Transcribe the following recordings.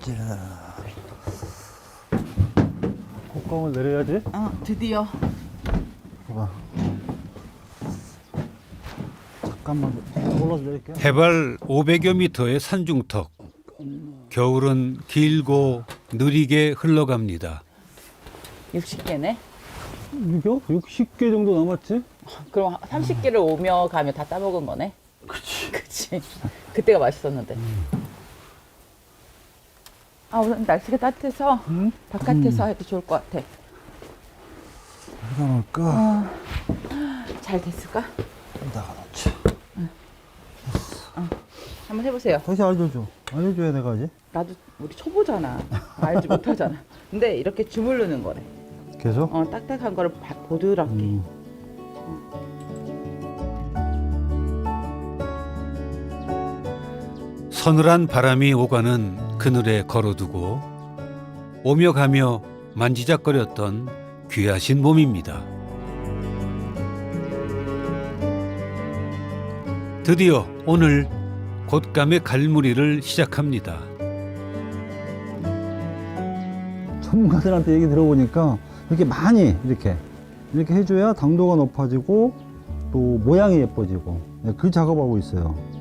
자, 곡강을 내려야지. 드디어. 봐봐. 잠깐만 올라서 내릴게. 해발 500여 미터의 산중턱. 겨울은 길고 느리게 흘러갑니다. 60개네. 이거 60개 정도 남았지? 그럼 30개를 오며 가며 다 따먹은 거네. 그치. 그치. 그때가 맛있었는데. 오늘 날씨가 따뜻해서 바깥에서 해도 좋을 것 같아. 어디다 놓을까? 잘 됐을까? 여기다가 놓지. 한번 해보세요. 다시 알려줘. 알려줘야 내가 하지. 나도 우리 초보잖아. 알지 못하잖아. 근데 이렇게 주물르는 거래. 계속? 딱딱한 거를 보드럽게. 서늘한 바람이 오가는 그늘에 걸어두고 오며 가며 만지작거렸던 귀하신 몸입니다. 드디어 오늘 곶감의 갈무리를 시작합니다. 전문가들한테 얘기 들어보니까 이렇게 많이 이렇게 해줘야 당도가 높아지고 또 모양이 예뻐지고 그 작업하고 있어요.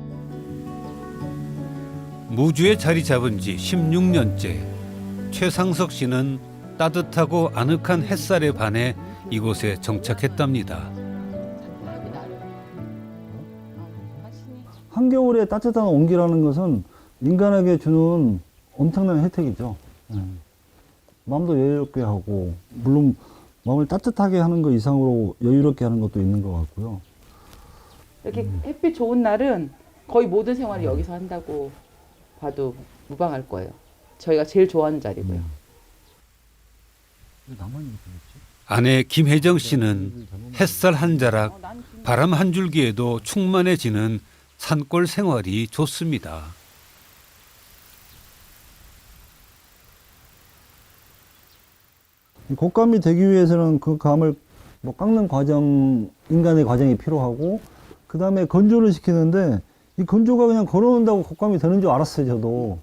무주에 자리 잡은 지 16년째 최상석 씨는 따뜻하고 아늑한 햇살에 반해 이곳에 정착했답니다. 한겨울에 따뜻한 온기라는 것은 인간에게 주는 엄청난 혜택이죠. 마음도 여유롭게 하고, 물론 마음을 따뜻하게 하는 것 이상으로 여유롭게 하는 것도 있는 것 같고요. 이렇게 햇빛 좋은 날은 거의 모든 생활을 여기서 한다고 봐도 무방할 거예요. 저희가 제일 좋아하는 자리고요. 아내 김혜정 씨는 햇살 한 자락, 바람 한 줄기에도 충만해지는 산골 생활이 좋습니다. 이 곶감이 되기 위해서는 그 감을 깎는 과정, 인간의 과정이 필요하고, 그 다음에 건조를 시키는데, 이 건조가 그냥 걸어놓는다고 곶감이 되는 줄 알았어요, 저도.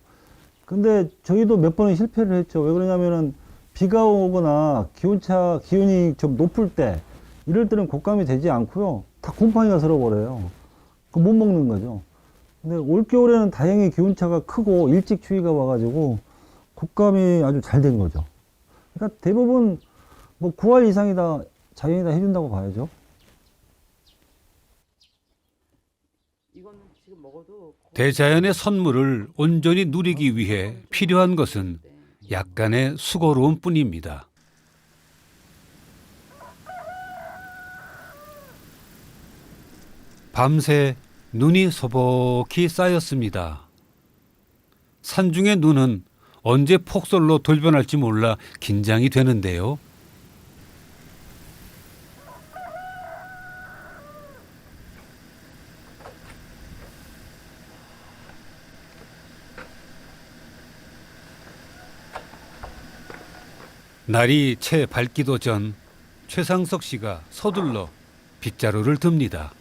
근데 저희도 몇 번은 실패를 했죠. 왜 그러냐면은, 비가 오거나 기온이 좀 높을 때, 이럴 때는 곶감이 되지 않고요. 다 곰팡이가 설어버려요. 그 못 먹는 거죠. 근데 올겨울에는 다행히 기온차가 크고 일찍 추위가 와가지고 곶감이 아주 잘 된 거죠. 그러니까 대부분 뭐 9할 이상이 다 자연이 다 해준다고 봐야죠. 이거는 지금 먹어도 대자연의 선물을 온전히 누리기 위해 필요한 것은 약간의 수고로움 뿐입니다. 밤새 눈이 소복히 쌓였습니다. 산중의 눈은 언제 폭설로 돌변할지 몰라 긴장이 되는데요. 날이 채 밝기도 전 최상석 씨가 서둘러 빗자루를 듭니다.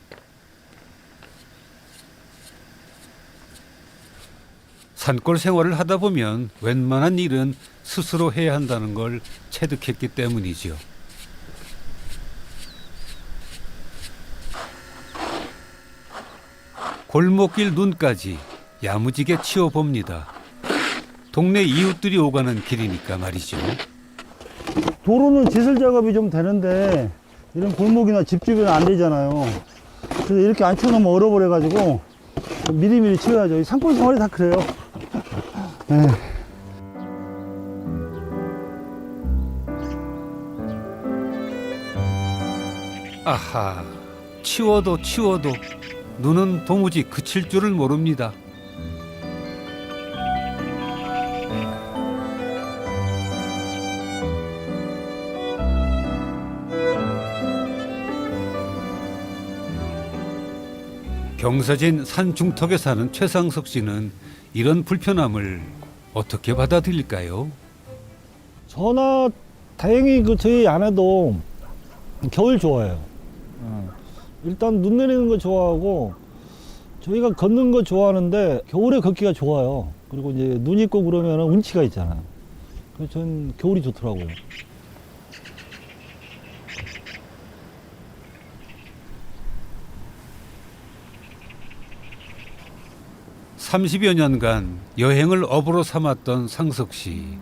산골 생활을 하다 보면 웬만한 일은 스스로 해야 한다는 걸 체득했기 때문이지요. 골목길 눈까지 야무지게 치워봅니다. 동네 이웃들이 오가는 길이니까 말이죠. 도로는 지슬 작업이 좀 되는데 이런 골목이나 집 주변은 안 되잖아요. 그래서 이렇게 안 치워놓으면 얼어버려가지고 미리미리 치워야죠. 이 산골 생활이 다 그래요. 네. 아하, 치워도 눈은 도무지 그칠 줄을 모릅니다. 경사진 산 중턱에 사는 최상석 씨는 이런 불편함을 어떻게 받아들일까요? 저나 다행히 저희 아내도 겨울 좋아해요. 일단 눈 내리는 거 좋아하고 저희가 걷는 거 좋아하는데 겨울에 걷기가 좋아요. 그리고 이제 눈 있고 그러면은 운치가 있잖아요. 그래서 전 겨울이 좋더라고요. (30여) 년간 여행을 업으로 삼았던 상석 씨.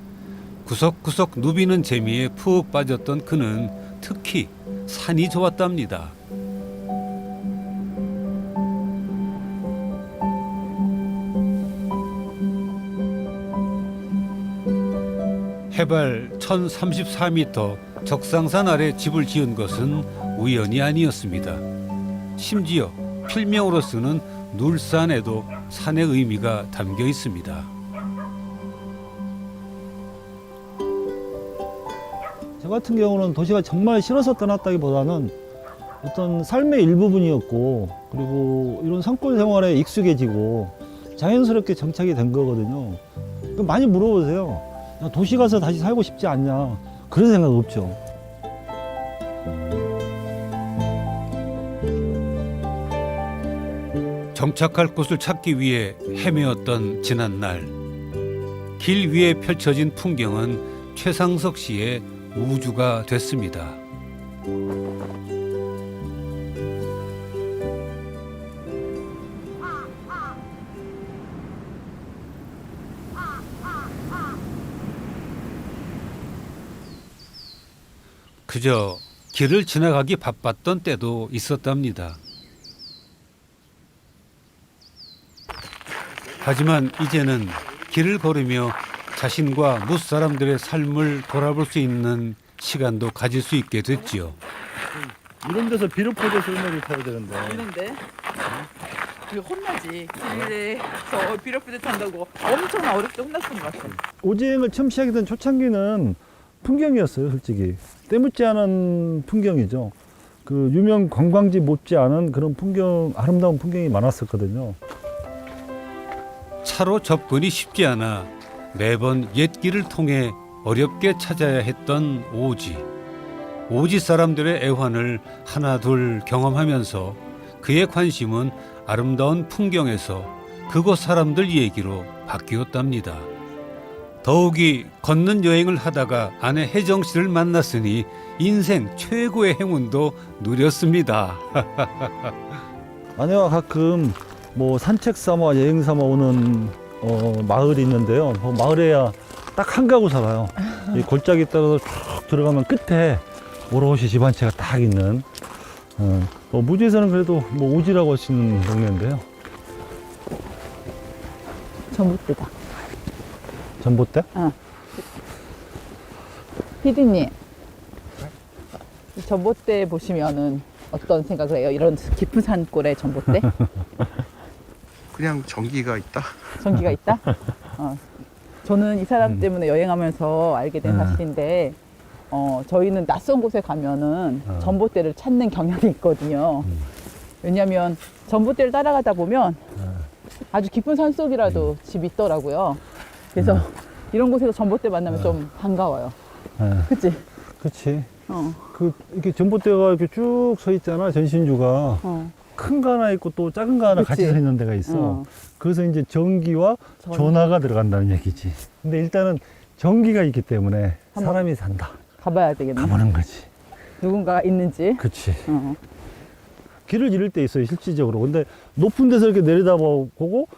구석구석 누비는 재미에 푹 빠졌던 그는 특히 산이 좋았답니다. 해발 1034m 적상산 아래 집을 지은 것은 우연이 아니었습니다. 심지어 필명으로 쓰는 눌산에도 산의 의미가 담겨 있습니다. 저 같은 경우는 도시가 정말 싫어서 떠났다기보다는 어떤 삶의 일부분이었고, 그리고 이런 산골 생활에 익숙해지고 자연스럽게 정착이 된 거거든요. 많이 물어보세요. 야, 도시 가서 다시 살고 싶지 않냐? 그런 생각 없죠. 정착할 곳을 찾기 위해 헤매었던 지난날. 길 위에 펼쳐진 풍경은 최상석 씨의 우주가 됐습니다. 그저 길을 지나가기 바빴던 때도 있었답니다. 하지만 이제는 길을 걸으며 자신과 무사람들의 삶을 돌아볼 수 있는 시간도 가질 수 있게 됐지요. 이런 데서 비료포대에서 음악을 타야 되는데. 있는데 이거 혼나지. 길에서 비료푸드 탄다고 엄청 어렵게 혼났던 것 같아. 오지행을 처음 시작했던 초창기는 풍경이었어요, 솔직히. 때묻지 않은 풍경이죠. 그 유명 관광지 못지 않은 그런 풍경, 아름다운 풍경이 많았었거든요. 차로 접근이 쉽지 않아 매번 옛길을 통해 어렵게 찾아야 했던 오지. 오지 사람들의 애환을 하나둘 경험하면서 그의 관심은 아름다운 풍경에서 그곳 사람들 얘기로 바뀌었답니다. 더욱이 걷는 여행을 하다가 아내 혜정 씨를 만났으니 인생 최고의 행운도 누렸습니다. 아내와 가끔 뭐 산책 삼아 여행 삼아 오는 마을이 있는데요. 그 마을에야 딱 한 가구 살아요. 이 골짜기 따라서 쭉 들어가면 끝에 오롯이 집 한 채가 딱 있는. 무주에서는 그래도 뭐 오지라고 할 수 있는 동네인데요. 전봇대다. 전봇대? 피디님, 이 전봇대 보시면은 어떤 생각을 해요? 이런 깊은 산골의 전봇대? 그냥 전기가 있다. 전기가 있다? 저는 이 사람 때문에 여행하면서 알게 된 사실인데, 저희는 낯선 곳에 가면은 전봇대를 찾는 경향이 있거든요. 왜냐하면 전봇대를 따라가다 보면 아주 깊은 산속이라도 집이 있더라고요. 그래서 이런 곳에서 전봇대 만나면 좀 반가워요. 그치? 그치. 이렇게 전봇대가 이렇게 쭉 서 있잖아, 전신주가. 큰 거 하나 있고 또 작은 거 하나 같이 그치. 서 있는 데가 있어. 그래서 이제 전기와 전화가 들어간다는 얘기지. 근데 일단은 전기가 있기 때문에 한번 사람이 산다. 가봐야 되겠네. 가보는 거지. 누군가가 있는지. 그치. 어. 길을 잃을 때 있어요, 실질적으로. 근데 높은 데서 이렇게 내려다보고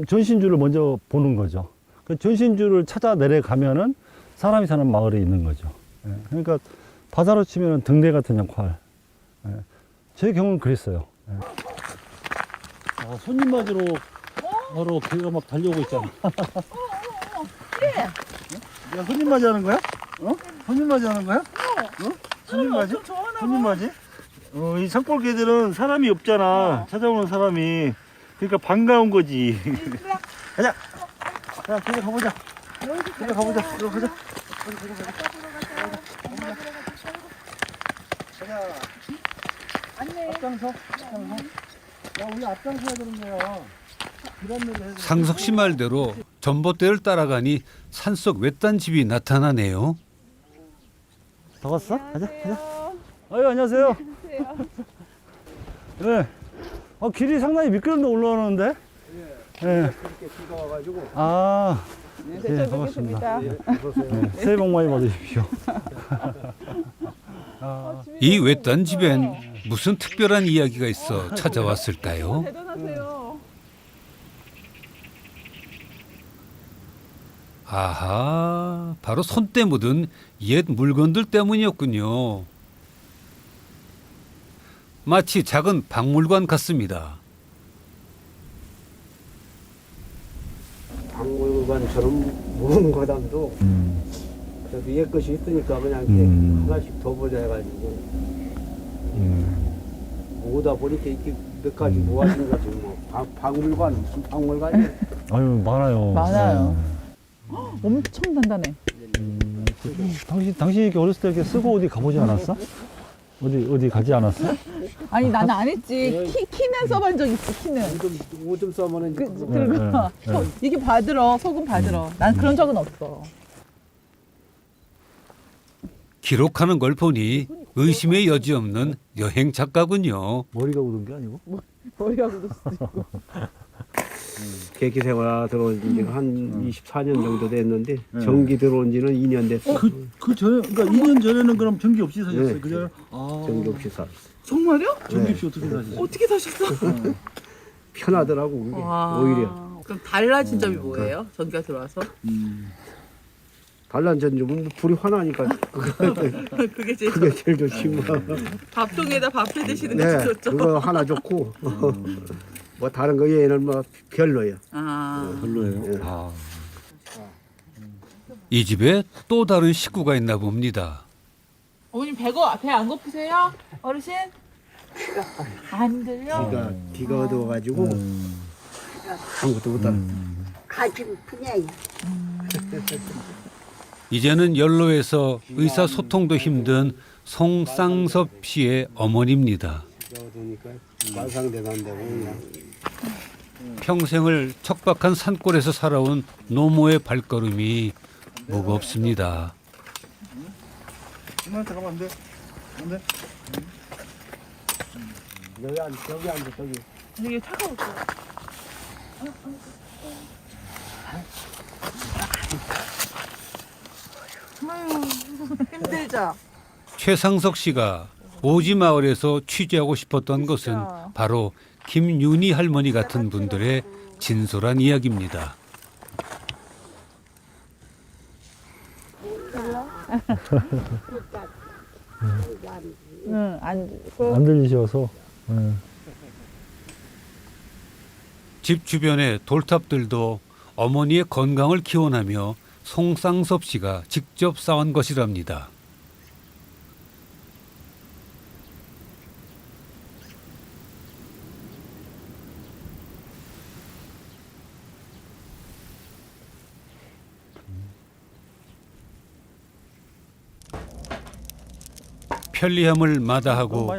전신주를 먼저 보는 거죠. 그 전신주를 찾아 내려가면은 사람이 사는 마을에 있는 거죠. 예. 그러니까 바다로 치면은 등대 같은 역할. 예. 제 경우는 그랬어요. 예. 손님 맞으러 바로 걔가 막 달려오고 있잖아. 야, 손님 맞이 하는 거야? 손님 맞이 하는 거야? 손님 맞이? 손님 맞이? 이 산골 개들은 사람이 없잖아. 찾아오는 사람이. 그러니까 반가운 거지. 가자. 자, 집에 가보자. 집에 가보자. 이리 가자. 가자. 앞장서. 야, 우리 앞장서야 되는 거야. 상석 씨 말대로 전봇대를 따라가니 산속 외딴 집이 나타나네요. 다 왔어? 가자. 아유, 안녕하세요. 네. 길이 상당히 미끄럼도 올라오는데? 네. 비가 와가지고 아, 네, 네, 잘 뵙겠습니다. 네, 새해 복 많이 받으십시오. 이 외딴 집엔 무슨 특별한 이야기가 있어 찾아왔을까요? 대단하세요. 아하, 바로 손때 묻은 옛 물건들 때문이었군요. 마치 작은 박물관 같습니다. 박물관처럼 모으는 거담도 그래도 옛 것이 있으니까 그냥 이렇게 하나씩 더 보자 해가지고 모으다 보니까 이렇게 몇 가지 모아진 거지 뭐 박물관 무슨 박물관이 아유, 많아요. 많아요. 엄청 단단해. 당신 이렇게 어렸을 때 이렇게 쓰고 어디 가보지 않았어? 어디 가지 않았어? 아니 나는 안 했지. 키는 써본 적 있어. 키는. 오줌 싸면은 그리고 네. 이게 받으러 소금 받으러. 난 그런 적은 없어. 기록하는 걸 보니 의심의 여지 없는 여행 작가군요. 머리가 굳은 게 아니고? 머리가 굳을 수도 있고. 계기 생활 들어온 지가 한 24년 정도 됐는데 전기 들어온 지는 2년 됐어. 그 전에, 그러니까 2년 전에는 그럼 전기 없이 사셨어요? 네. 그죠? 아, 전기 없이 살았어. 정말요? 전기 없이 어떻게 사셨어요? 어떻게 사셨어? 편하더라고 그게 오히려. 그럼 달라진 점이 뭐예요? 전기가 들어와서? 달란전 좀 불이 화나니까 그게 제일 그게 제일 좋지 뭐. 밥통에다 밥 해 드시는 게 네, 제일 좋죠. 그거 하나 좋고 뭐 다른 거 얘는 뭐 별로예요. 아, 별로예요. 네. 아. 이 집에 또 다른 식구가 있나 봅니다. 어머님 배 안 고프세요? 어르신? 안 들려? 비가 어두워가지고 아무것도 못 알아. 가슴 그냥 이제는 연로해서 의사소통도 힘든 송쌍섭 씨의 어머니입니다. 비가 어두우니까 말상대단다고 그냥. 평생을 척박한 산골에서 살아온 노모의 발걸음이 무겁습니다. 잠깐만, 안 돼. 안 돼. 여기 앉아 저기. 되게 차가웠어. 힘들죠? 최상석 씨가 오지 마을에서 취재하고 싶었던 것은 바로 김윤희 할머니 같은 분들의 진솔한 이야기입니다. 응, 안 들리셔서. 네. 집 주변의 돌탑들도 어머니의 건강을 기원하며 송쌍섭 씨가 직접 쌓은 것이랍니다. 편리함을 마다하고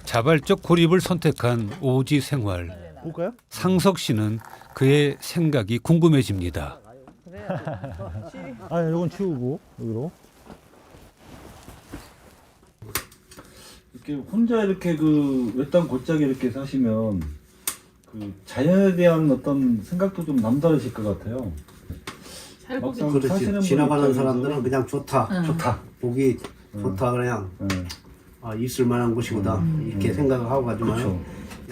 자발적 고립을 선택한 오지 생활. 볼까요? 상석 씨는 그의 생각이 궁금해집니다. 아, 이건 치우고 여기로. 이렇게 혼자 이렇게 그 외딴 골짜기 이렇게 사시면 그 자연에 대한 어떤 생각도 좀 남다르실 것 같아요. 막상 사시는 그렇지. 분 지나가는 입장에서 사람들은 그냥 좋다. 보기 좋다 그냥 네. 있을 만한 곳이구나 이렇게 생각을 하고 가지만 그렇죠.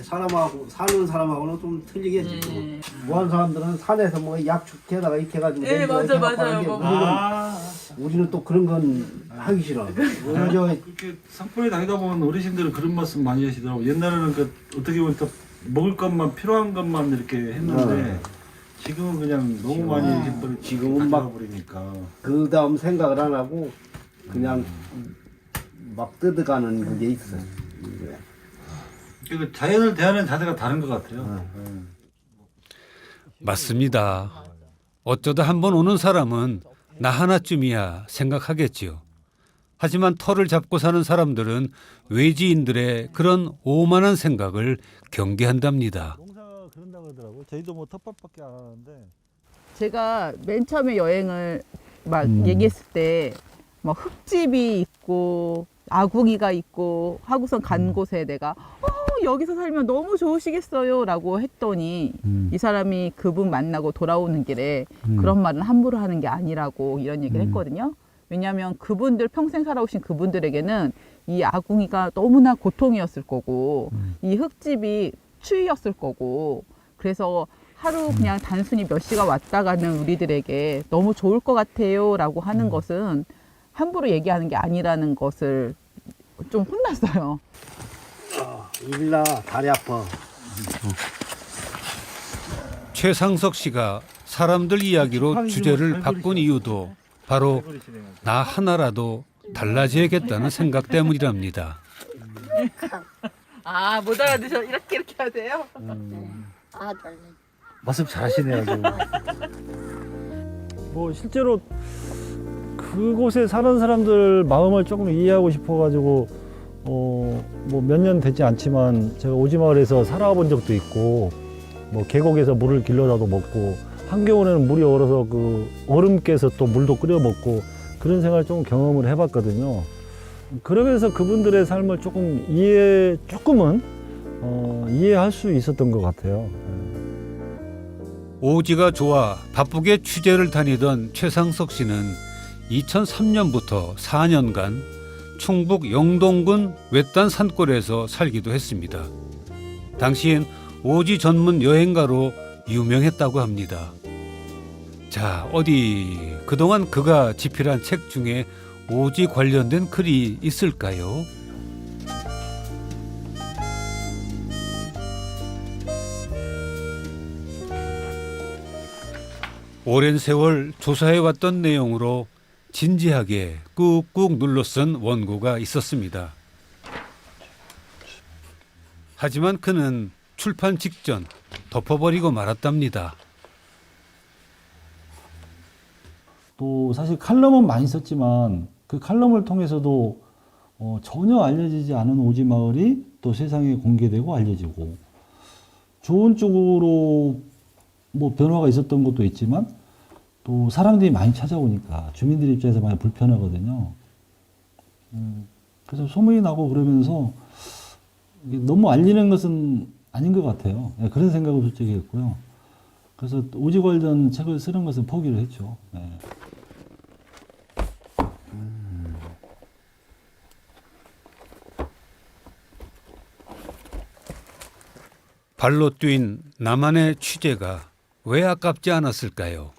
사람하고 사는 사람하고는 좀 틀리겠지. 뭐하는 사람들은 산에서 뭐 약축해다가 이렇게 해가지고 네, 냄비가 맞아, 이렇게 갖고 맞아요. 하는데 우리는 또 그런 건 하기 싫어. 오히려 이렇게 산불에 다니다 보면 어르신들은 그런 말씀 많이 하시더라고. 옛날에는 그 어떻게 보면 또 먹을 것만 필요한 것만 이렇게 했는데 지금은 그냥 너무 많이 이렇게 지금은 막 버리니까. 그 다음 생각을 안 하고 그냥 막 뜯어가는 그게 있어. 그 자연을 대하는 자세가 다른 것 같아요. 맞습니다. 어쩌다 한번 오는 사람은 나 하나쯤이야 생각하겠지요. 하지만 터를 잡고 사는 사람들은 외지인들의 그런 오만한 생각을 경계한답니다. 농사 그런다 그러더라고. 저희도 뭐 텃밭밖에 안 하는데. 제가 맨 처음에 여행을 막 얘기했을 때 뭐 흙집이 있고 아궁이가 있고 하고선 간 곳에 내가 여기서 살면 너무 좋으시겠어요 라고 했더니 이 사람이 그분 만나고 돌아오는 길에 그런 말은 함부로 하는 게 아니라고 이런 얘기를 했거든요. 왜냐하면 그분들 평생 살아오신 그분들에게는 이 아궁이가 너무나 고통이었을 거고 이 흙집이 추위였을 거고 그래서 하루 그냥 단순히 몇 시간 왔다 가는 우리들에게 너무 좋을 것 같아요 라고 하는 것은 함부로 얘기하는 게 아니라는 것을 좀 혼났어요. 일나 다리 아파. 최상석 씨가 사람들 이야기로 주제를 바꾼 이유도 바로 나 하나라도 달라져야겠다는 생각 때문이랍니다. 아, 못 알아듣셔. 이렇게 하세요? 아들 말씀 잘하시네요. 뭐 실제로 그곳에 사는 사람들 마음을 조금 이해하고 싶어가지고 뭐 몇 년 되지 않지만 제가 오지마을에서 살아본 적도 있고 뭐 계곡에서 물을 길러다도 먹고 한겨울에는 물이 얼어서 그 얼음 깨서 또 물도 끓여 먹고 그런 생활 좀 경험을 해봤거든요. 그러면서 그분들의 삶을 조금 조금은 이해할 수 있었던 것 같아요. 오지가 좋아 바쁘게 취재를 다니던 최상석 씨는 2003년부터 4년간 충북 영동군 외딴 산골에서 살기도 했습니다. 당시엔 오지 전문 여행가로 유명했다고 합니다. 자, 어디 그동안 그가 집필한 책 중에 오지 관련된 글이 있을까요? 오랜 세월 조사해왔던 내용으로 진지하게 꾹꾹 눌러 쓴 원고가 있었습니다. 하지만 그는 출판 직전 덮어버리고 말았답니다. 또 사실 칼럼은 많이 썼지만 그 칼럼을 통해서도 전혀 알려지지 않은 오지마을이 또 세상에 공개되고 알려지고 좋은 쪽으로 뭐 변화가 있었던 것도 있지만 또 사람들이 많이 찾아오니까 주민들 입장에서 많이 불편하거든요. 그래서 소문이 나고 그러면서 이게 너무 알리는 것은 아닌 것 같아요. 네, 그런 생각을 솔직히 했고요. 그래서 오지 관련 책을 쓰는 것은 포기를 했죠. 네. 발로 뛴 나만의 취재가 왜 아깝지 않았을까요?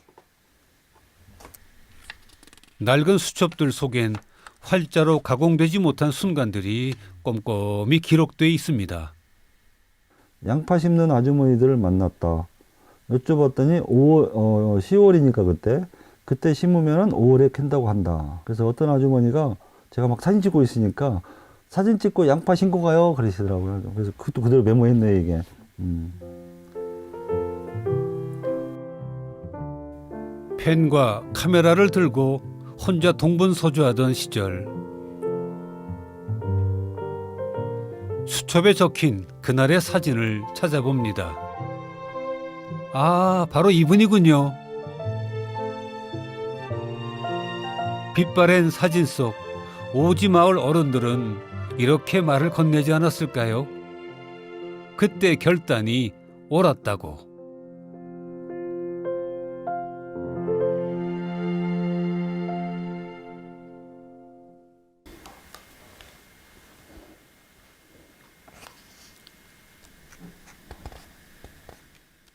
낡은 수첩들 속엔 활자로 가공되지 못한 순간들이 꼼꼼히 기록되어 있습니다. 양파 심는 아주머니들을 만났다. 여쭤봤더니 10월이니까 그때 심으면 5월에 캔다고 한다. 그래서 어떤 아주머니가 제가 막 사진 찍고 있으니까 사진 찍고 양파 심고 가요 그러시더라고요. 그래서 그것도 그대로 메모했네 이게. 펜과 카메라를 들고 혼자 동분서주하던 시절, 수첩에 적힌 그날의 사진을 찾아봅니다. 아, 바로 이분이군요. 빛바랜 사진 속 오지마을 어른들은 이렇게 말을 건네지 않았을까요? 그때 결단이 옳았다고.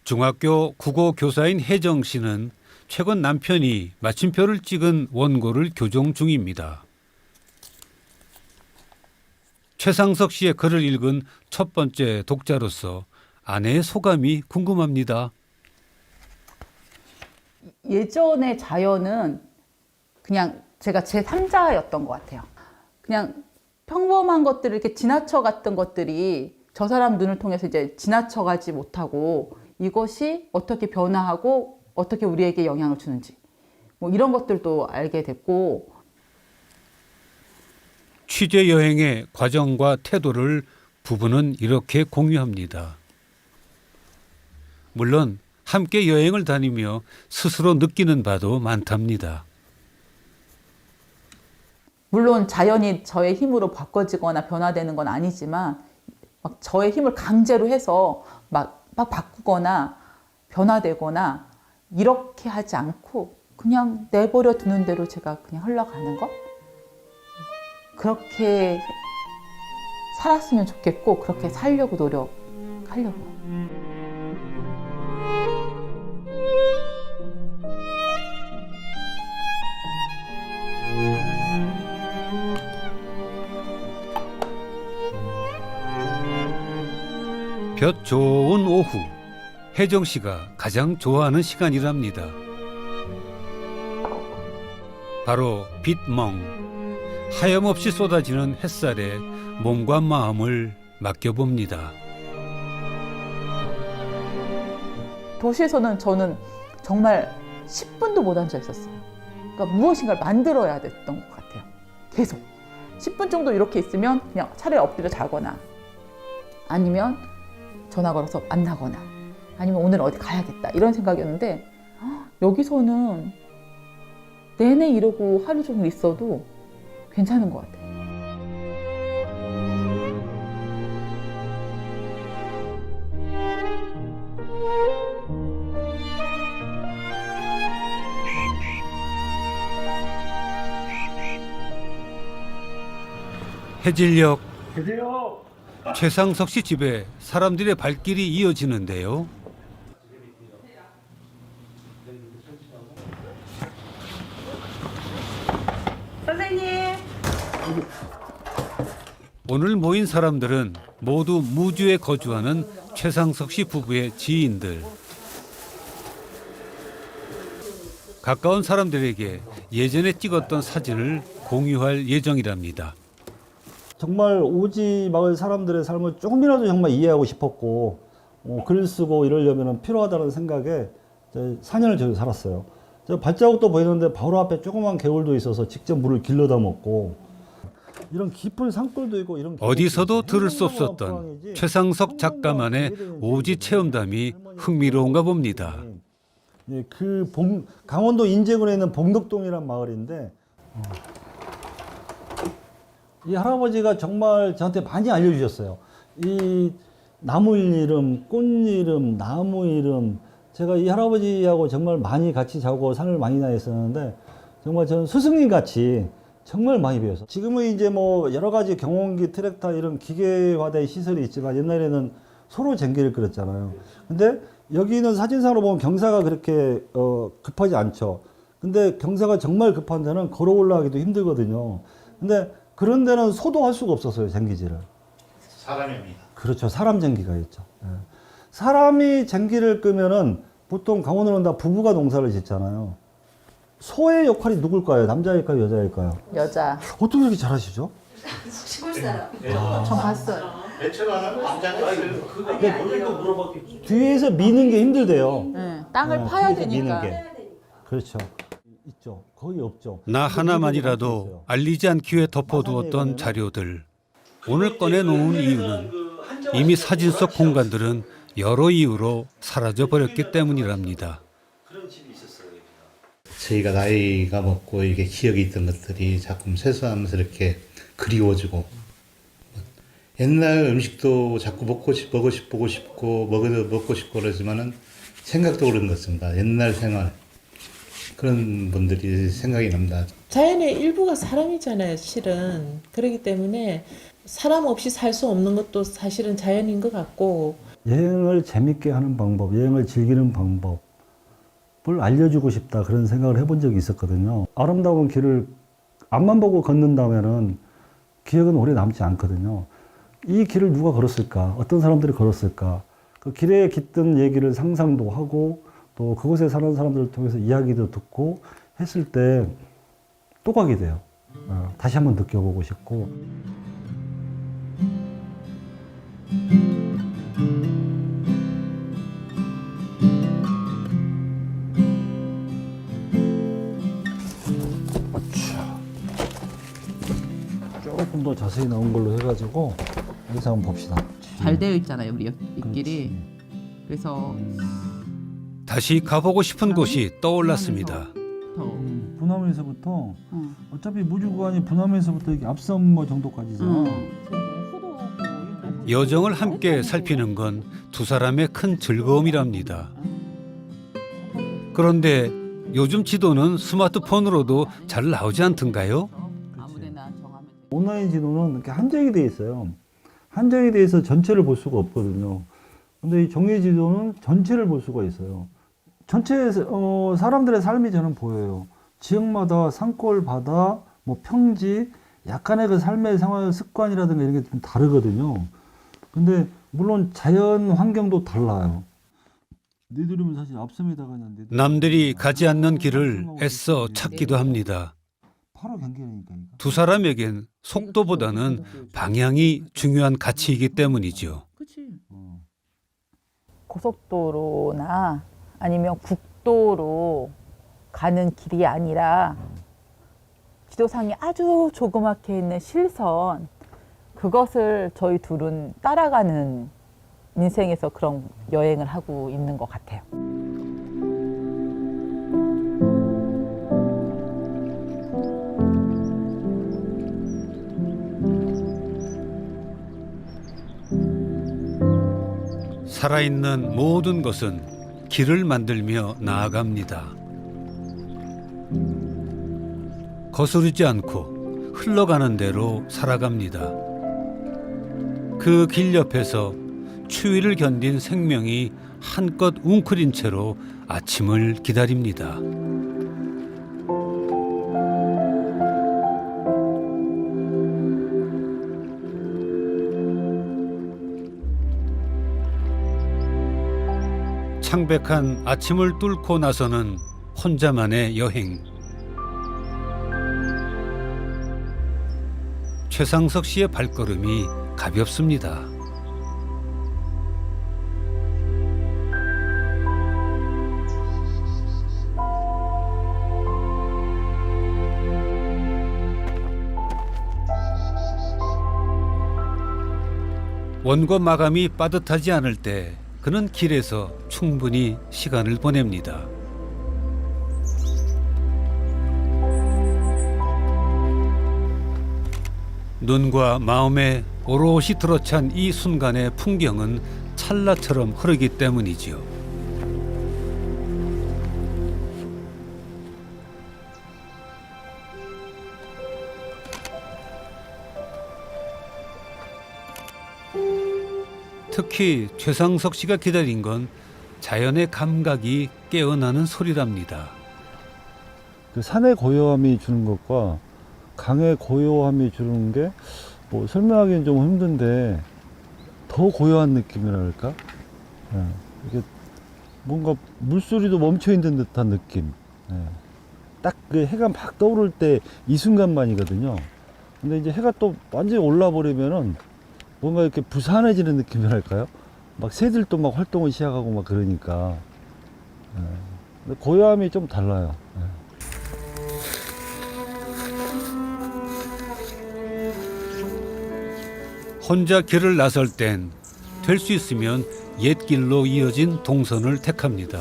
중학교 국어 교사인 혜정 씨는 최근 남편이 마침표를 찍은 원고를 교정 중입니다. 최상석 씨의 글을 읽은 첫 번째 독자로서 아내의 소감이 궁금합니다. 예전의 자연은 그냥 제가 제3자였던 것 같아요. 그냥 평범한 것들을 이렇게 지나쳐갔던 것들이 저 사람 눈을 통해서 이제 지나쳐가지 못하고 이것이 어떻게 변화하고 어떻게 우리에게 영향을 주는지 뭐 이런 것들도 알게 됐고, 취재 여행의 과정과 태도를 부부는 이렇게 공유합니다. 물론 함께 여행을 다니며 스스로 느끼는 바도 많답니다. 물론 자연이 저의 힘으로 바꿔지거나 변화되는 건 아니지만 막 저의 힘을 강제로 해서 막 바꾸거나 변화되거나 이렇게 하지 않고 그냥 내버려 두는 대로 제가 그냥 흘러가는 것? 그렇게 살았으면 좋겠고 그렇게 살려고 노력하려고요. 볕 좋은 오후, 혜정 씨가 가장 좋아하는 시간이랍니다. 바로 빛멍, 하염없이 쏟아지는 햇살에 몸과 마음을 맡겨봅니다. 도시에서는 저는 정말 10분도 못 앉아 있었어요. 그러니까 무엇인가를 만들어야 됐던 것 같아요. 계속 10분 정도 이렇게 있으면 그냥 차라리 엎드려 자거나 아니면 전화 걸어서 만나거나 아니면 오늘 어디 가야겠다 이런 생각이었는데 여기서는 내내 이러고 하루 종일 있어도 괜찮은 것 같아요. 해질녘 최상석 씨 집에 사람들의 발길이 이어지는데요. 오늘 모인 사람들은 모두 무주에 거주하는 최상석 씨 부부의 지인들. 가까운 사람들에게 예전에 찍었던 사진을 공유할 예정이랍니다. 정말 오지 마을 사람들의 삶을 조금이라도 정말 이해하고 싶었고 글 쓰고 이러려면 필요하다는 생각에 4년을 저기 살았어요. 저 발자국도 보이는데 바로 앞에 조그만 개울도 있어서 직접 물을 길러다 먹고 이런 깊은 산골도 있고 이런 어디서도 들을 수 없었던 최상석 작가만의 오지 체험담이 흥미로운가 봅니다. 예, 강원도 인제군에 있는 봉덕동이란 마을인데 이 할아버지가 정말 저한테 많이 알려주셨어요. 이 나무 이름, 꽃 이름, 나무 이름. 제가 이 할아버지하고 정말 많이 같이 자고 산을 많이 다녔었는데 정말 저는 스승님 같이 정말 많이 배웠어요. 지금은 이제 뭐 여러 가지 경운기, 트랙터 이런 기계화된 시설이 있지만 옛날에는 소로 쟁기를 끌었잖아요. 근데 여기는 사진상으로 보면 경사가 그렇게 급하지 않죠. 근데 경사가 정말 급한 데는 걸어 올라가기도 힘들거든요. 근데 그런 데는 소도 할 수가 없었어요, 쟁기질을. 사람입니다. 그렇죠. 사람 쟁기가 있죠. 예. 사람이 쟁기를 끄면은 보통 강원도는 다 부부가 농사를 짓잖아요. 소의 역할이 누굴까요? 남자일까요? 여자일까요? 여자. 어떻게 그렇게 잘하시죠? 시골 사람. 전 봤어요. 매체가는 남자가 뒤에서 미는 게 힘들대요. 네, 땅을 파야 뒤에서 되니까. 미는 게. 그렇죠. 있죠. 거의 없죠. 나 하나만이라도 알리지 않기 위해 덮어두었던 자료들. 오늘 꺼내놓은 이유는 이미 사진 속 공간들은 여러 이유로 사라져버렸기 때문이랍니다. 저희가 나이가 먹고 이게 기억이 있던 것들이 자꾸 세수하면서 이렇게 그리워지고 옛날 음식도 자꾸 먹고 싶고 먹고 싶고 그러지만은 생각도 그런 것 같습니다. 옛날 생활 그런 분들이 생각이 납니다. 자연의 일부가 사람이잖아요, 실은. 그렇기 때문에 사람 없이 살 수 없는 것도 사실은 자연인 것 같고. 여행을 재밌게 하는 방법, 여행을 즐기는 방법을 알려주고 싶다 그런 생각을 해본 적이 있었거든요. 아름다운 길을 앞만 보고 걷는다면은 기억은 오래 남지 않거든요. 이 길을 누가 걸었을까? 어떤 사람들이 걸었을까? 그 길에 깃든 얘기를 상상도 하고 또 그곳에 사는 사람들을 통해서 이야기도 듣고 했을 때 또 가게 돼요. 다시 한번 느껴보고 싶고. 조금 더 자세히 나온 걸로 해가지고 여기서 한번 봅시다. 잘 되어 있잖아요, 우리 옆길이. 그래서 다시 가보고 싶은 곳이 떠올랐습니다. 더 분화면에서부터 응. 어차피 무주 구간이 분화면에서부터 이렇게 앞섬 뭐 정도까지잖아. 여정을 함께 살피는 건 두 사람의 큰 즐거움이랍니다. 그런데 요즘 지도는 스마트폰으로도 잘 나오지 않던가요? 아무데나 정하면 돼. 온라인 지도는 이렇게 한정이 돼 있어요. 한정이 돼 있어 전체를 볼 수가 없거든요. 근데 이 정예 지도는 전체를 볼 수가 있어요. 전체 사람들의 삶이 저는 보여요. 지역마다 산골, 바다, 뭐 평지, 약간의 그 삶의 생활 습관이라든가 이런 게 좀 다르거든요. 근데 물론 자연 환경도 달라요. 니들이면 사실 앞섬에다가 그냥 남들이 가지 않는 길을 애써 찾기도 합니다. 바로 경계라니까. 두 사람에겐 속도보다는 방향이 중요한 가치이기 때문이죠. 그치. 고속도로나 아니면 국도로 가는 길이 아니라 지도상에 아주 조그맣게 있는 실선, 그것을 저희 둘은 따라가는 인생에서 그런 여행을 하고 있는 것 같아요. 살아있는 모든 것은 길을 만들며 나아갑니다. 거스르지 않고 흘러가는 대로 살아갑니다. 그 길 옆에서 추위를 견딘 생명이 한껏 웅크린 채로 아침을 기다립니다. 창백한 아침을 뚫고 나서는 혼자만의 여행. 최상석 씨의 발걸음이 가볍습니다. 원고 마감이 빠듯하지 않을 때 그는 길에서 충분히 시간을 보냅니다. 눈과 마음에 오롯이 들어찬 이 순간의 풍경은 찰나처럼 흐르기 때문이지요. 특히 최상석 씨가 기다린 건 자연의 감각이 깨어나는 소리랍니다. 그 산의 고요함이 주는 것과 강의 고요함이 주는 게 뭐 설명하기는 좀 힘든데 더 고요한 느낌이랄까? 이게 뭔가 물소리도 멈춰 있는 듯한 느낌. 딱 그 해가 막 떠오를 때 이 순간만이거든요. 근데 이제 해가 또 완전히 올라 버리면은 뭔가 이렇게 부산해지는 느낌이랄까요? 막 새들도 막 활동을 시작하고 막 그러니까. 근데 고요함이 좀 달라요. 혼자 길을 나설 땐 될 수 있으면 옛길로 이어진 동선을 택합니다.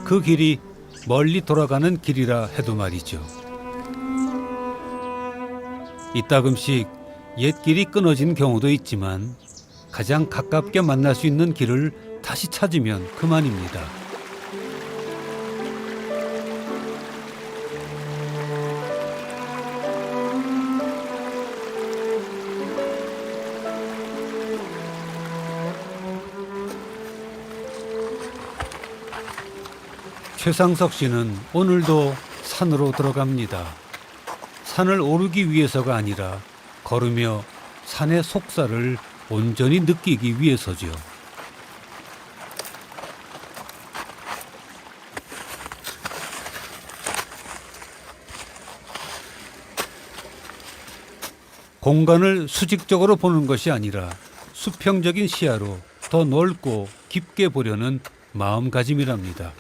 그 길이 멀리 돌아가는 길이라 해도 말이죠. 이따금씩 옛길이 끊어진 경우도 있지만 가장 가깝게 만날 수 있는 길을 다시 찾으면 그만입니다. 최상석 씨는 오늘도 산으로 들어갑니다. 산을 오르기 위해서가 아니라 걸으며 산의 속살을 온전히 느끼기 위해서죠. 공간을 수직적으로 보는 것이 아니라 수평적인 시야로 더 넓고 깊게 보려는 마음가짐이랍니다.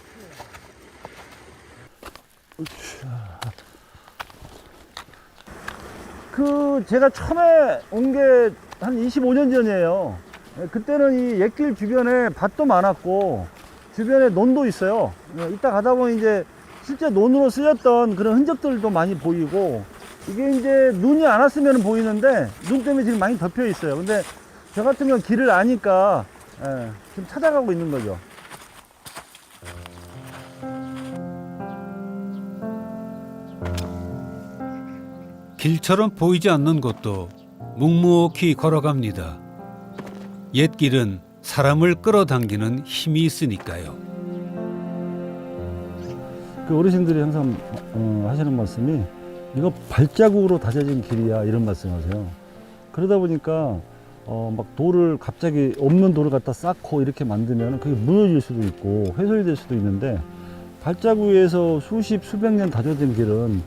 제가 처음에 온 게 한 25년 전이에요. 그때는 이 옛길 주변에 밭도 많았고 주변에 논도 있어요. 이따 가다 보면 이제 실제 논으로 쓸렸던 그런 흔적들도 많이 보이고, 이게 이제 눈이 안 왔으면 보이는데 눈 때문에 지금 많이 덮여 있어요. 근데 저 같은 건 길을 아니까 지금 찾아가고 있는 거죠. 길처럼 보이지 않는 곳도 묵묵히 걸어갑니다. 옛 길은 사람을 끌어당기는 힘이 있으니까요. 그 어르신들이 항상 하시는 말씀이 이거 발자국으로 다져진 길이야 이런 말씀하세요. 그러다 보니까 막 돌을 갑자기 없는 돌을 갖다 쌓고 이렇게 만들면 그게 무너질 수도 있고 훼손이 될 수도 있는데 발자국에서 수십 수백 년 다져진 길은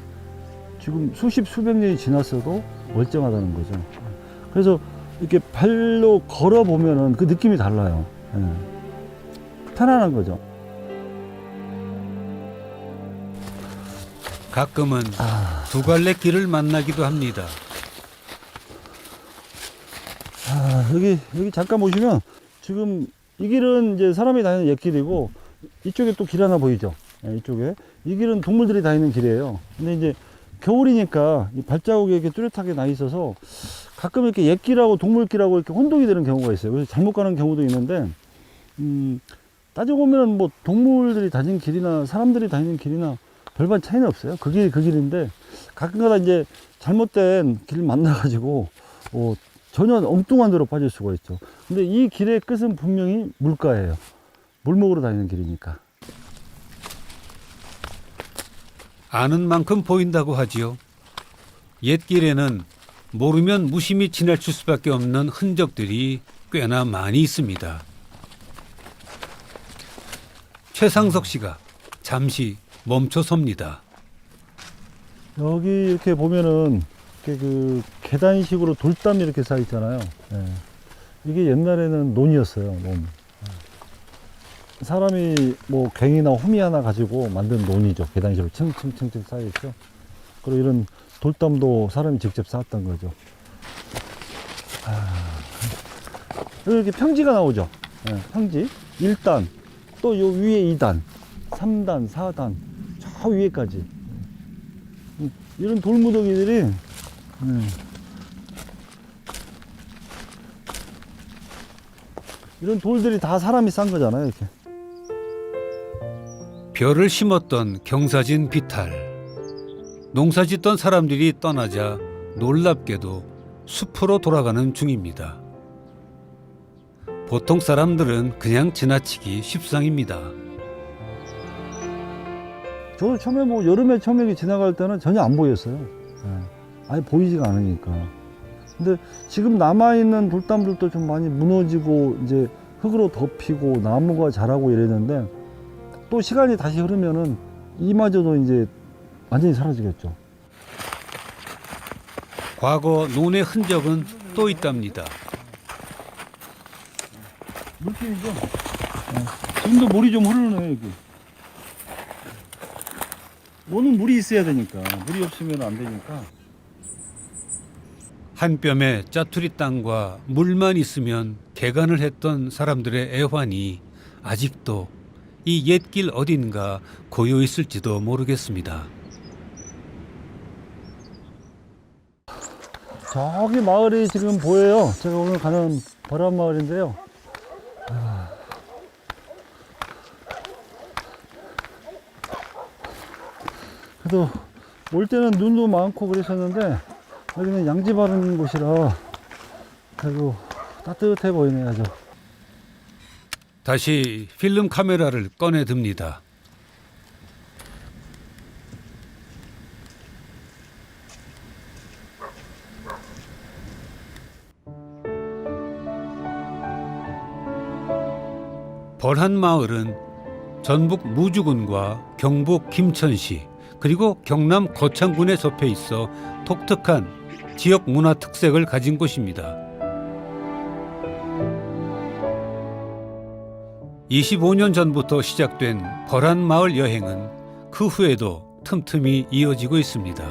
지금 수십 수백 년이 지났어도 멀쩡하다는 거죠. 그래서 이렇게 발로 걸어 보면은 그 느낌이 달라요. 편안한 거죠. 가끔은 두 갈래 길을 만나기도 합니다. 여기 잠깐 보시면 지금 이 길은 이제 사람이 다니는 옛길이고 이쪽에 또 길 하나 보이죠? 이쪽에 이 길은 동물들이 다니는 길이에요. 근데 이제 겨울이니까 이 발자국이 이렇게 뚜렷하게 나 있어서 가끔 이렇게 옛길하고 동물길하고 이렇게 혼동이 되는 경우가 있어요. 그래서 잘못 가는 경우도 있는데 따지고 보면 뭐 동물들이 다니는 길이나 사람들이 다니는 길이나 별반 차이는 없어요. 그 길이 그 길인데 가끔가다 이제 잘못된 길 만나가지고 전혀 엉뚱한 데로 빠질 수가 있죠. 근데 이 길의 끝은 분명히 물가예요. 물 먹으러 다니는 길이니까. 아는 만큼 보인다고 하지요. 옛 길에는 모르면 무심히 지나칠 수밖에 없는 흔적들이 꽤나 많이 있습니다. 최상석 씨가 잠시 멈춰 섭니다. 여기 이렇게 보면은 이렇게 그 계단식으로 돌담이 이렇게 쌓여 있잖아요. 이게 옛날에는 논이었어요. 논. 사람이 뭐 괭이나 호미 하나 가지고 만든 논이죠. 계단식으로 층층층층 쌓여 있죠. 그리고 이런 돌담도 사람이 직접 쌓았던 거죠. 이렇게 평지가 나오죠. 평지 1단, 또 요 위에 2단, 3단, 4단, 저 위에까지. 이런 돌무더기들이 이런 돌들이 다 사람이 싼 거잖아요. 이렇게. 별을 심었던 경사진 비탈. 농사 짓던 사람들이 떠나자 놀랍게도 숲으로 돌아가는 중입니다. 보통 사람들은 그냥 지나치기 십상입니다. 저도 처음에 뭐 여름에 처음에 이렇게 지나갈 때는 전혀 안 보였어요. 아예 보이지가 않으니까. 근데 지금 남아있는 돌담들도 좀 많이 무너지고 이제 흙으로 덮이고 나무가 자라고 이랬는데 또 시간이 다시 흐르면은 이마저도 이제 완전히 사라지겠죠. 과거 논의 흔적은 또 있답니다. 물길이죠. 지금도 물이 좀 흐르네요, 여기. 논은 물이 있어야 되니까. 물이 없으면 안 되니까. 한 뼘의 짜투리 땅과 물만 있으면 개간을 했던 사람들의 애환이 아직도 이 옛길 어딘가 고여 있을지도 모르겠습니다. 저기 마을이 지금 보여요. 제가 오늘 가는 벌안 마을인데요. 그래도 올 때는 눈도 많고 그랬었는데 여기는 양지 바른 곳이라 그리고 따뜻해 보이네요. 아주. 다시 필름 카메라를 꺼내 듭니다. 벌한 마을은 전북 무주군과 경북 김천시 그리고 경남 거창군에 접해 있어 독특한 지역 문화 특색을 가진 곳입니다. 25년 전부터 시작된 벌한 마을 여행은 그 후에도 틈틈이 이어지고 있습니다.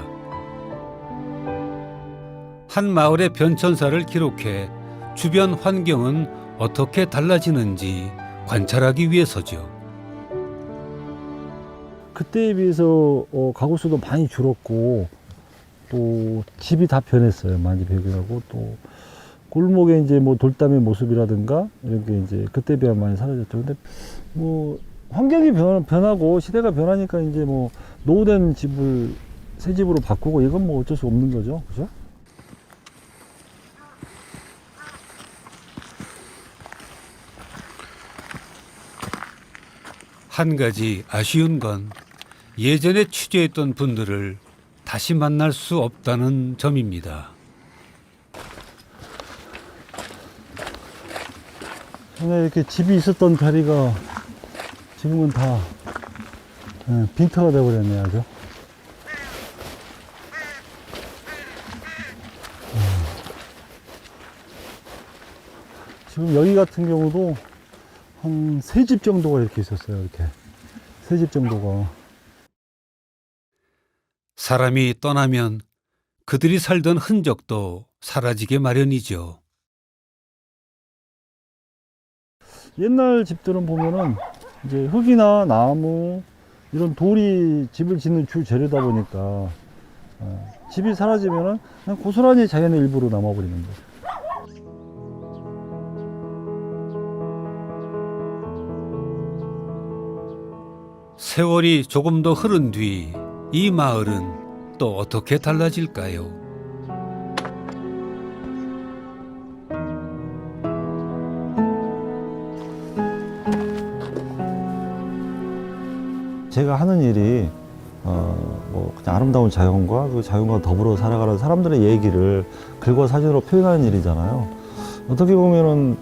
한 마을의 변천사를 기록해 주변 환경은 어떻게 달라지는지 관찰하기 위해서죠. 그때에 비해서 가구 수도 많이 줄었고 또 집이 다 변했어요. 많이 변하고 또 골목에 이제 뭐 돌담의 모습이라든가 이런 게 이제 그때 비해 많이 사라졌죠. 근데 뭐 환경이 변하고 시대가 변하니까 이제 뭐 노후된 집을 새 집으로 바꾸고 이건 뭐 어쩔 수 없는 거죠. 그죠? 한 가지 아쉬운 건 예전에 취재했던 분들을 다시 만날 수 없다는 점입니다. 전에 이렇게 집이 있었던 자리가 지금은 다 빈터가 되어버렸네요. 아주. 지금 여기 같은 경우도 한 3집 정도가 이렇게 있었어요. 이렇게 3집 정도가. 사람이 떠나면 그들이 살던 흔적도 사라지게 마련이죠. 옛날 집들은 보면은 이제 흙이나 나무 이런 돌이 집을 짓는 주 재료다 보니까 집이 사라지면은 그냥 고스란히 자연의 일부로 남아버리는 거죠. 세월이 조금 더 흐른 뒤 이 마을은 또 어떻게 달라질까요? 제가 하는 일이 뭐 그냥 아름다운 자연과 그 자연과 더불어 살아가는 사람들의 얘기를 글과 사진으로 표현하는 일이잖아요. 어떻게 보면은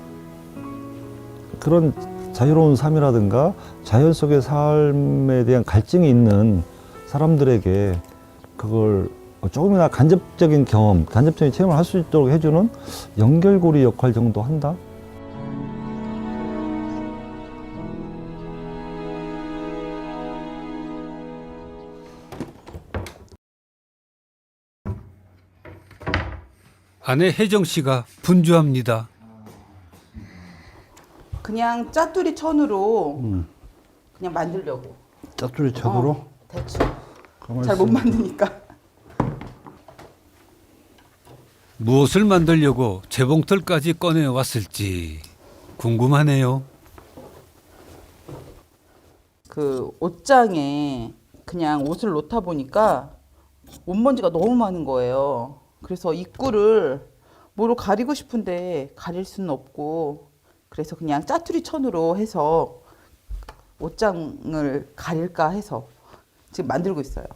그런 자유로운 삶이라든가 자연 속의 삶에 대한 갈증이 있는 사람들에게 그걸 조금이나 간접적인 경험, 간접적인 체험을 할 수 있도록 해주는 연결고리 역할 정도 한다? 아내 혜정 씨가 분주합니다. 그냥 짜투리 천으로 그냥 만들려고. 짜투리 천으로? 대충. 잘 못 만드니까. 무엇을 만들려고 재봉틀까지 꺼내왔을지 궁금하네요. 그 옷장에 그냥 옷을 놓다 보니까 옷먼지가 너무 많은 거예요. 그래서 입구를 뭐로 가리고 싶은데 가릴 수는 없고 그래서 그냥 짜투리 천으로 해서 옷장을 가릴까 해서 지금 만들고 있어요.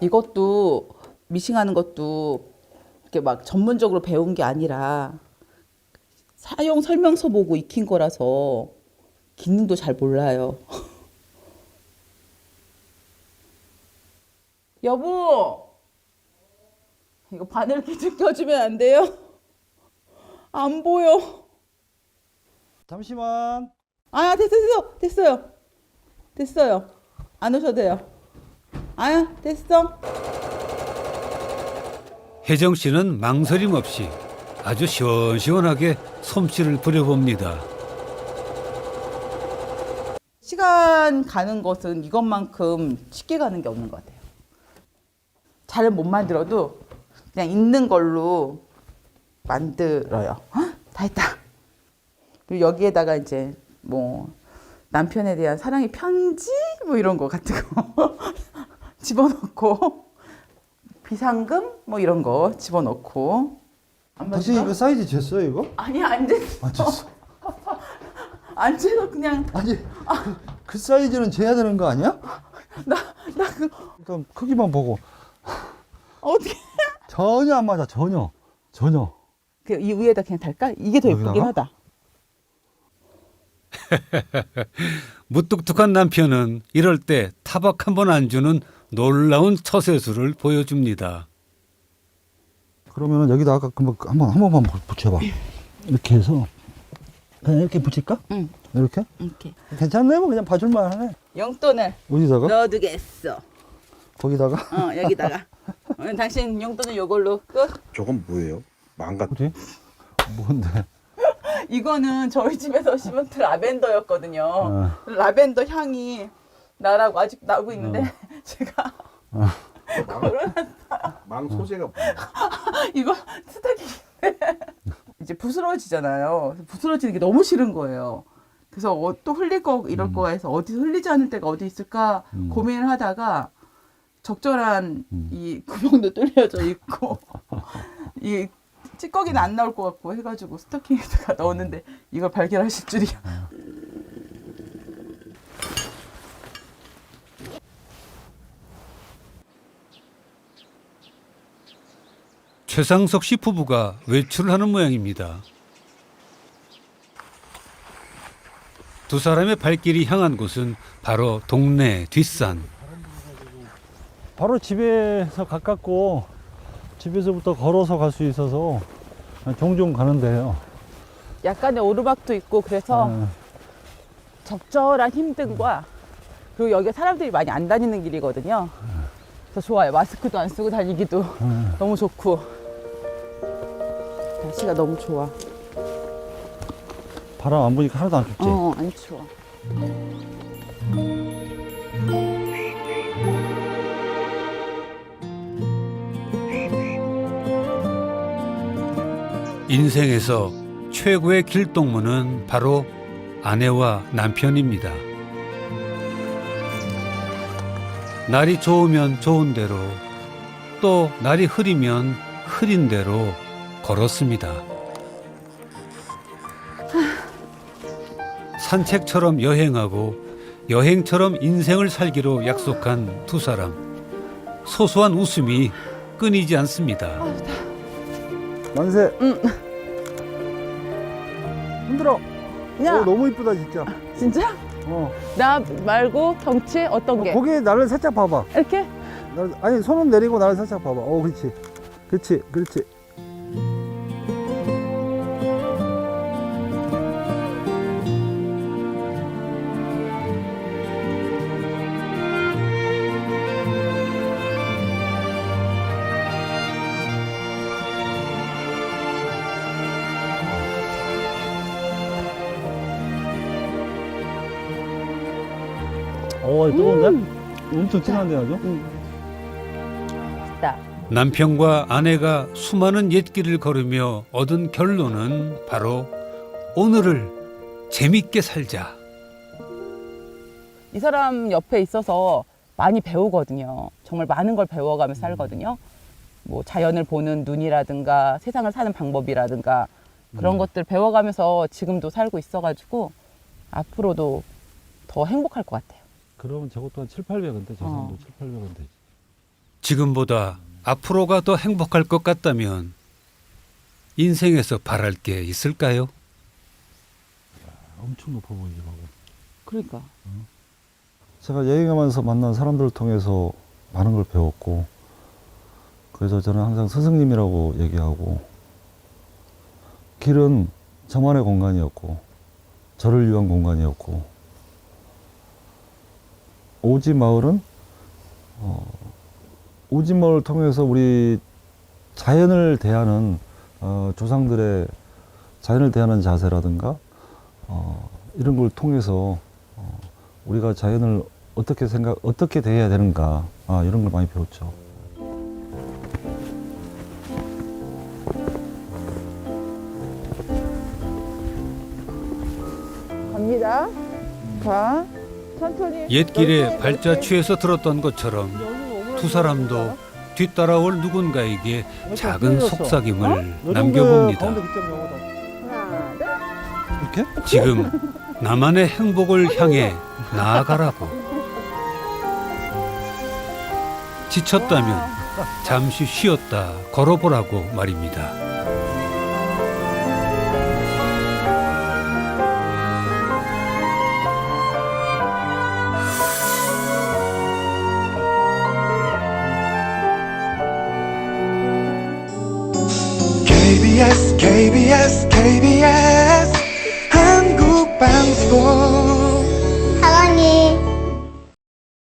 이것도 미싱하는 것도 이렇게 막 전문적으로 배운 게 아니라 사용 설명서 보고 익힌 거라서 기능도 잘 몰라요. 여보, 이거 바늘기 좀 껴주면 안 돼요? 안 보여. 잠시만. 아, 됐어요. 안 오셔도 돼요. 아야, 됐어. 혜정 씨는 망설임 없이 아주 시원시원하게 솜씨를 부려봅니다. 시간 가는 것은 이것만큼 쉽게 가는 게 없는 것 같아요. 잘 못 만들어도 그냥 있는 걸로 만들어요. 헉, 다 했다. 그리고 여기에다가 이제 뭐 남편에 대한 사랑의 편지 뭐 이런 거 같은 거 집어넣고 비상금 뭐 이런 거 집어넣고. 다시 이거 사이즈 쟀어요 이거? 아니 안 됐어. 안 쟀어. 안 재서 그냥 아니 그 사이즈는 재야 되는 거 아니야? 나 그 일단 크기만 보고 어떻게 전혀 안 맞아. 전혀. 이 위에다 그냥 달까? 이게 더 예쁘긴 여기다가? 하다. 무뚝뚝한 남편은 이럴 때 타박 한 번 안 주는 놀라운 처세술을 보여줍니다. 그러면은 여기다 아까 한 번만 붙여봐. 이렇게 해서 그냥 이렇게 붙일까? 응. 이렇게? 이렇게 괜찮네. 뭐 그냥 봐줄만 하네. 용돈을 어디다가? 넣어두겠어. 거기다가? 여기다가. 당신 용돈은 요걸로 끝. 저건 뭐예요? 망가 어디? 뭔데? 이거는 저희 집에서 심은 라벤더였거든요. 어. 라벤더 향이 나라고 아직 나고 있는데 제가 망 소재가 뭐야? 이거 스타킹인데 이제 부스러지잖아요. 부스러지는 게 너무 싫은 거예요. 그래서 또 흘릴 거 이럴 거 해서 어디 흘리지 않을 데가 어디 있을까 고민을 하다가 적절한 이 구멍도 뚫려져 있고 이 찌꺼기는 안 나올 것 같고 해가지고 스토킹에다가 넣었는데 이걸 발견하실 줄이야. 최상석 씨 부부가 외출을 하는 모양입니다. 두 사람의 발길이 향한 곳은 바로 동네 뒷산. 바로 집에서 가깝고 집에서부터 걸어서 갈 수 있어서 종종 가는데요. 약간의 오르막도 있고 그래서 적절한 힘듦과 그리고 여기가 사람들이 많이 안 다니는 길이거든요. 그래서 좋아요. 마스크도 안 쓰고 다니기도 너무 좋고 날씨가 너무 좋아. 바람 안 부니까 하나도 안 춥지? 안 추워. 인생에서 최고의 길동무는 바로 아내와 남편입니다. 날이 좋으면 좋은 대로, 또 날이 흐리면 흐린 대로 걸었습니다. 산책처럼 여행하고 여행처럼 인생을 살기로 약속한 두 사람. 소소한 웃음이 끊이지 않습니다. 만세. 흔들어. 야, 너무 이쁘다 진짜. 진짜? 나 말고 경치 어떤 게? 거기 나를 살짝 봐봐. 이렇게? 아니 손은 내리고 나를 살짝 봐봐. 그렇지. 그렇지. 그렇지. 뜨거운데? 엄청 진한데 아주? 맛있다. 남편과 아내가 수많은 옛길을 걸으며 얻은 결론은 바로 오늘을 재밌게 살자. 이 사람 옆에 있어서 많이 배우거든요. 정말 많은 걸 배워가며 살거든요. 뭐 자연을 보는 눈이라든가 세상을 사는 방법이라든가 그런 것들 배워가면서 지금도 살고 있어가지고 앞으로도 더 행복할 것 같아요. 그러면 저것도 한 7,800원대, 저 정도 7,800원대. 지금보다 앞으로가 더 행복할 것 같다면 인생에서 바랄 게 있을까요? 엄청 높아 보이지, 봐. 그러니까. 제가 여행하면서 만난 사람들을 통해서 많은 걸 배웠고, 그래서 저는 항상 스승님이라고 얘기하고, 길은 저만의 공간이었고, 저를 위한 공간이었고, 오지 마을은 오지 마을을 통해서 우리 자연을 대하는 조상들의 자연을 대하는 자세라든가 이런 걸 통해서 우리가 자연을 어떻게 대해야 되는가 이런 걸 많이 배웠죠. 갑니다. 가. 천천히. 옛길에 발자 취해서 들었던 것처럼 두 사람도 뒤따라올 누군가에게 작은 속삭임을 남겨봅니다. 이렇게? 지금 나만의 행복을 향해 나아가라고. 지쳤다면 잠시 쉬었다 걸어보라고 말입니다. KBS KBS KBS 한국방송